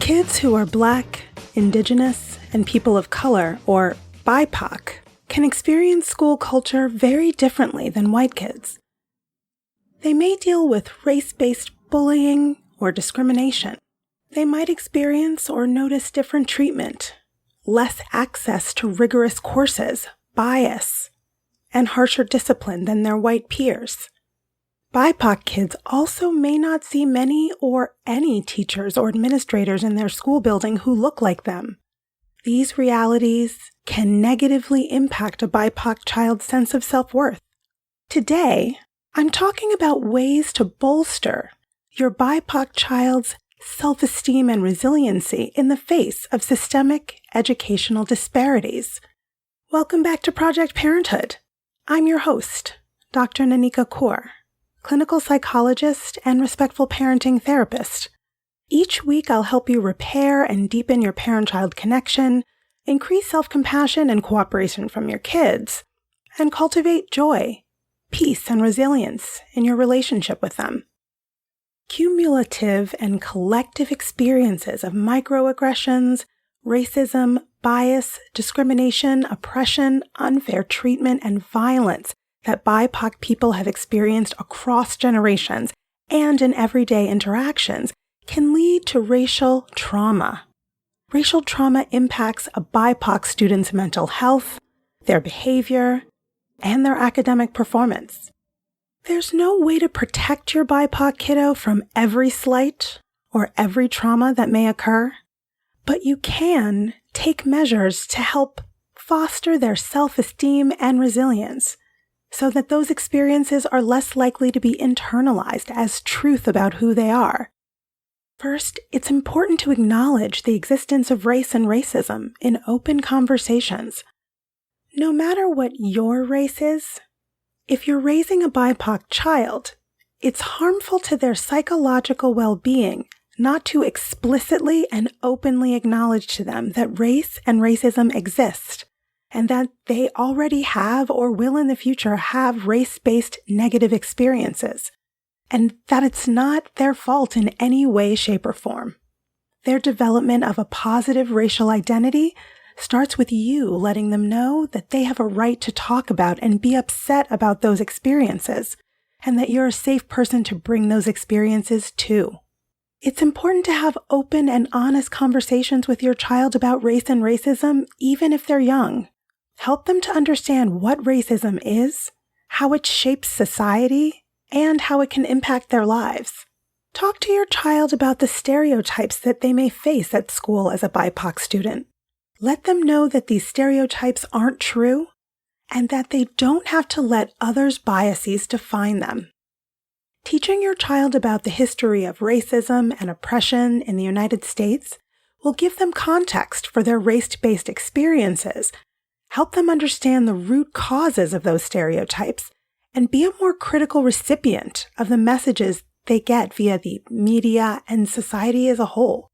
Kids who are Black, Indigenous, and people of color, or BIPOC, can experience school culture very differently than white kids. They may deal with race-based bullying or discrimination. They might experience or notice different treatment, less access to rigorous courses, bias, and harsher discipline than their white peers. BIPOC kids also may not see many or any teachers or administrators in their school building who look like them. These realities can negatively impact a BIPOC child's sense of self-worth. Today, I'm talking about ways to bolster your BIPOC child's self-esteem and resiliency in the face of systemic educational disparities. Welcome back to Project Parenthood. I'm your host, Dr. Nanika Kaur, clinical psychologist and respectful parenting therapist. Each week, I'll help you repair and deepen your parent-child connection, increase self-compassion and cooperation from your kids, and cultivate joy, peace, and resilience in your relationship with them. Cumulative and collective experiences of microaggressions, racism, bias, discrimination, oppression, unfair treatment, and violence that BIPOC people have experienced across generations and in everyday interactions can lead to racial trauma. Racial trauma impacts a BIPOC student's mental health, their behavior, and their academic performance. There's no way to protect your BIPOC kiddo from every slight or every trauma that may occur, but you can take measures to help foster their self-esteem and resilience so that those experiences are less likely to be internalized as truth about who they are. First, it's important to acknowledge the existence of race and racism in open conversations. No matter what your race is, if you're raising a BIPOC child, it's harmful to their psychological well-being not to explicitly and openly acknowledge to them that race and racism exist, and that they already have or will in the future have race-based negative experiences, and that it's not their fault in any way, shape, or form. Their development of a positive racial identity starts with you letting them know that they have a right to talk about and be upset about those experiences, and that you're a safe person to bring those experiences to. It's important to have open and honest conversations with your child about race and racism, even if they're young. Help them to understand what racism is, how it shapes society, and how it can impact their lives. Talk to your child about the stereotypes that they may face at school as a BIPOC student. Let them know that these stereotypes aren't true and that they don't have to let others' biases define them. Teaching your child about the history of racism and oppression in the United States will give them context for their race-based experiences, help them understand the root causes of those stereotypes, and be a more critical recipient of the messages they get via the media and society as a whole.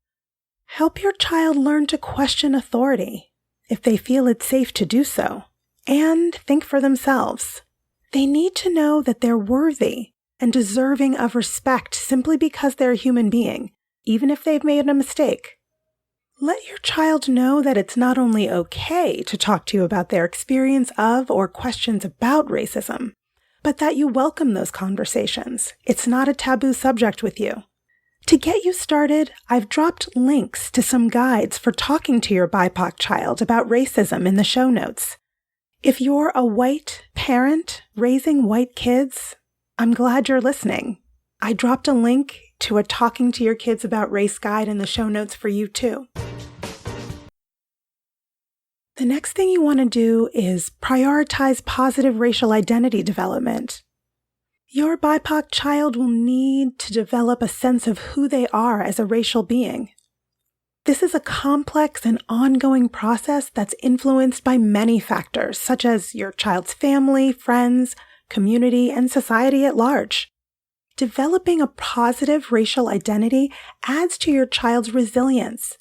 Help your child learn to question authority if they feel it's safe to do so, and think for themselves. They need to know that they're worthy and deserving of respect simply because they're a human being, even if they've made a mistake. Let your child know that it's not only okay to talk to you about their experience of or questions about racism, but that you welcome those conversations. It's not a taboo subject with you. To get you started, I've dropped links to some guides for talking to your BIPOC child about racism in the show notes. If you're a white parent raising white kids, I'm glad you're listening. I dropped a link to a Talking to Your Kids About Race guide in the show notes for you too. The next thing you want to do is prioritize positive racial identity development. Your BIPOC child will need to develop a sense of who they are as a racial being. This is a complex and ongoing process that's influenced by many factors, such as your child's family, friends, community, and society at large. Developing a positive racial identity adds to your child's resilience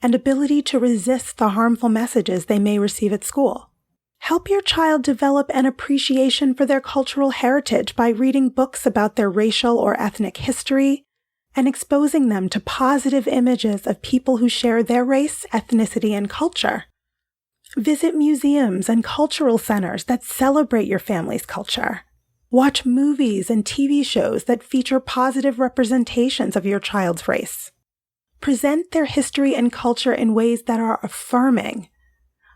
and ability to resist the harmful messages they may receive at school. Help your child develop an appreciation for their cultural heritage by reading books about their racial or ethnic history, and exposing them to positive images of people who share their race, ethnicity, and culture. Visit museums and cultural centers that celebrate your family's culture. Watch movies and TV shows that feature positive representations of your child's race. Present their history and culture in ways that are affirming.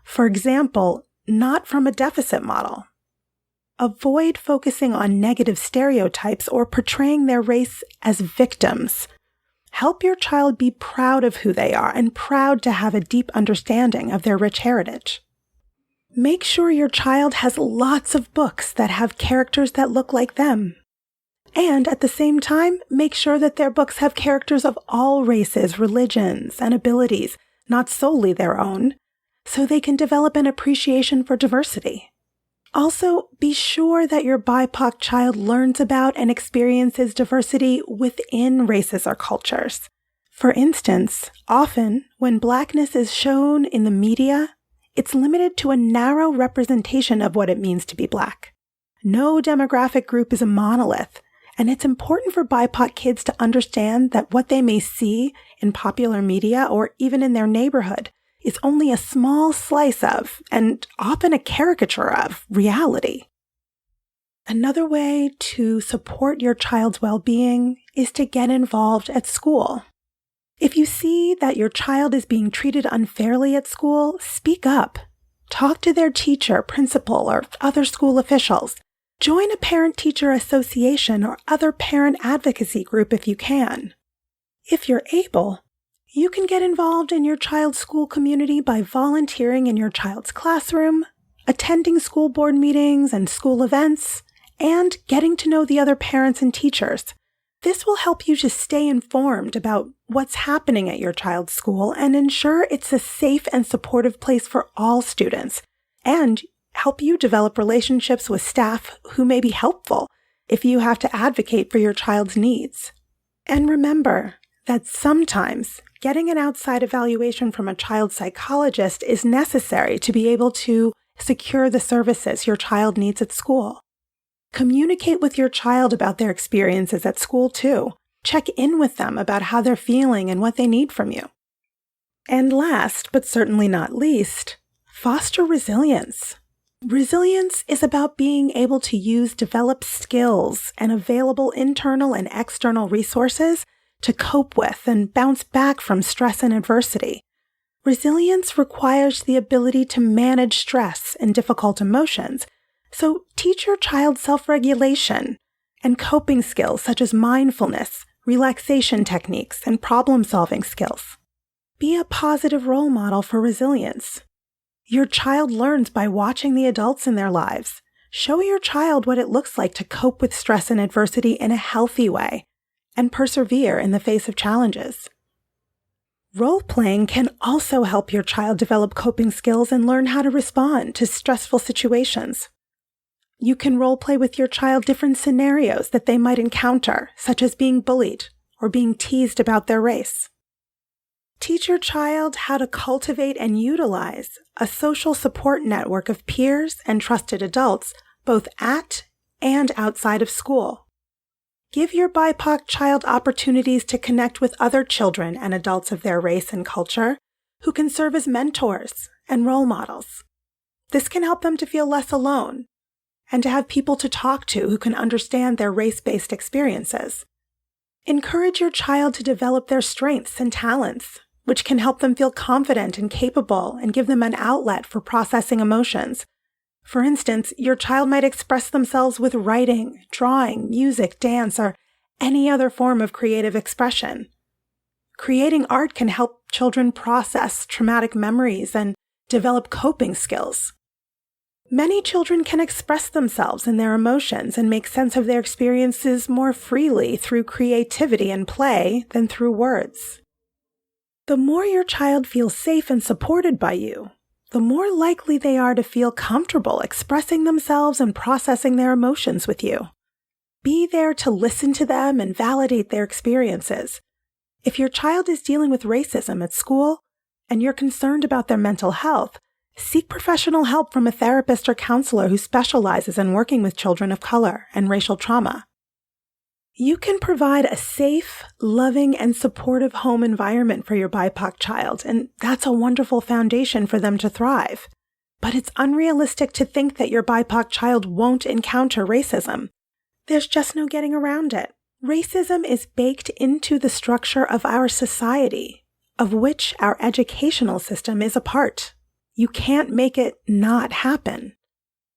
For example, not from a deficit model. Avoid focusing on negative stereotypes or portraying their race as victims. Help your child be proud of who they are and proud to have a deep understanding of their rich heritage. Make sure your child has lots of books that have characters that look like them. And at the same time, make sure that their books have characters of all races, religions, and abilities, not solely their own, so they can develop an appreciation for diversity. Also, be sure that your BIPOC child learns about and experiences diversity within races or cultures. For instance, often when Blackness is shown in the media, it's limited to a narrow representation of what it means to be Black. No demographic group is a monolith, and it's important for BIPOC kids to understand that what they may see in popular media or even in their neighborhood is only a small slice of, and often a caricature of, reality. Another way to support your child's well-being is to get involved at school. If you see that your child is being treated unfairly at school, speak up. Talk to their teacher, principal, or other school officials. Join a parent-teacher association or other parent advocacy group if you can. If you're able, you can get involved in your child's school community by volunteering in your child's classroom, attending school board meetings and school events, and getting to know the other parents and teachers. This will help you to stay informed about what's happening at your child's school and ensure it's a safe and supportive place for all students, and help you develop relationships with staff who may be helpful if you have to advocate for your child's needs. And remember that sometimes getting an outside evaluation from a child psychologist is necessary to be able to secure the services your child needs at school. Communicate with your child about their experiences at school too. Check in with them about how they're feeling and what they need from you. And last, but certainly not least, foster resilience. Resilience is about being able to use developed skills and available internal and external resources to cope with and bounce back from stress and adversity. Resilience requires the ability to manage stress and difficult emotions, so teach your child self-regulation and coping skills such as mindfulness, relaxation techniques, and problem-solving skills. Be a positive role model for resilience. Your child learns by watching the adults in their lives. Show your child what it looks like to cope with stress and adversity in a healthy way, and persevere in the face of challenges. Role-playing can also help your child develop coping skills and learn how to respond to stressful situations. You can role-play with your child different scenarios that they might encounter, such as being bullied or being teased about their race. Teach your child how to cultivate and utilize a social support network of peers and trusted adults, both at and outside of school. Give your BIPOC child opportunities to connect with other children and adults of their race and culture who can serve as mentors and role models. This can help them to feel less alone and to have people to talk to who can understand their race-based experiences. Encourage your child to develop their strengths and talents, which can help them feel confident and capable and give them an outlet for processing emotions. For instance, your child might express themselves with writing, drawing, music, dance, or any other form of creative expression. Creating art can help children process traumatic memories and develop coping skills. Many children can express themselves and their emotions and make sense of their experiences more freely through creativity and play than through words. The more your child feels safe and supported by you, the more likely they are to feel comfortable expressing themselves and processing their emotions with you. Be there to listen to them and validate their experiences. If your child is dealing with racism at school and you're concerned about their mental health, seek professional help from a therapist or counselor who specializes in working with children of color and racial trauma. You can provide a safe, loving, and supportive home environment for your BIPOC child, and that's a wonderful foundation for them to thrive. But it's unrealistic to think that your BIPOC child won't encounter racism. There's just no getting around it. Racism is baked into the structure of our society, of which our educational system is a part. You can't make it not happen.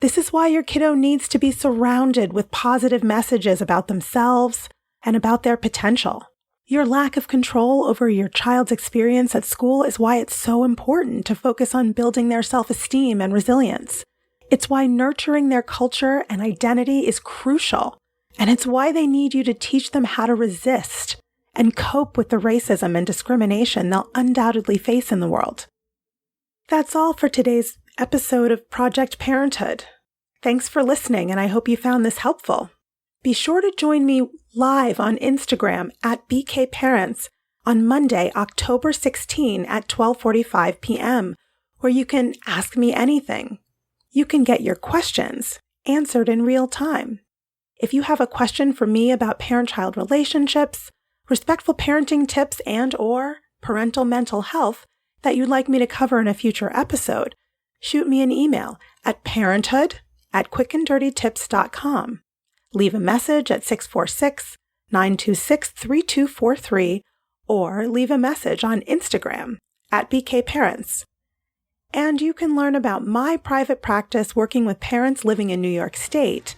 This is why your kiddo needs to be surrounded with positive messages about themselves and about their potential. Your lack of control over your child's experience at school is why it's so important to focus on building their self-esteem and resilience. It's why nurturing their culture and identity is crucial. And it's why they need you to teach them how to resist and cope with the racism and discrimination they'll undoubtedly face in the world. That's all for today's episode of Project Parenthood. Thanks for listening, and I hope you found this helpful. Be sure to join me live on Instagram at BKParents on Monday, October 16 at 12:45 p.m., where you can ask me anything. You can get your questions answered in real time. If you have a question for me about parent-child relationships, respectful parenting tips, and/or parental mental health that you'd like me to cover in a future episode, shoot me an email at parenthood@quickanddirtytips.com. Leave a message at 646-926-3243 or leave a message on Instagram at BKParents. And you can learn about my private practice working with parents living in New York State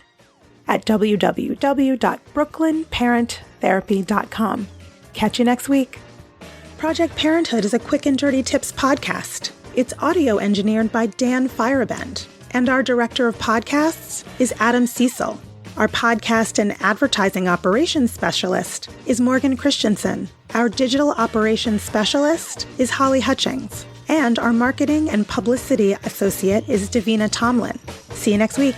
at www.brooklynparenttherapy.com. Catch you next week. Project Parenthood is a Quick and Dirty Tips podcast. It's audio engineered by Dan Firebend, and our director of podcasts is Adam Cecil. Our podcast and advertising operations specialist is Morgan Christensen. Our digital operations specialist is Holly Hutchings. And our marketing and publicity associate is Davina Tomlin. See you next week.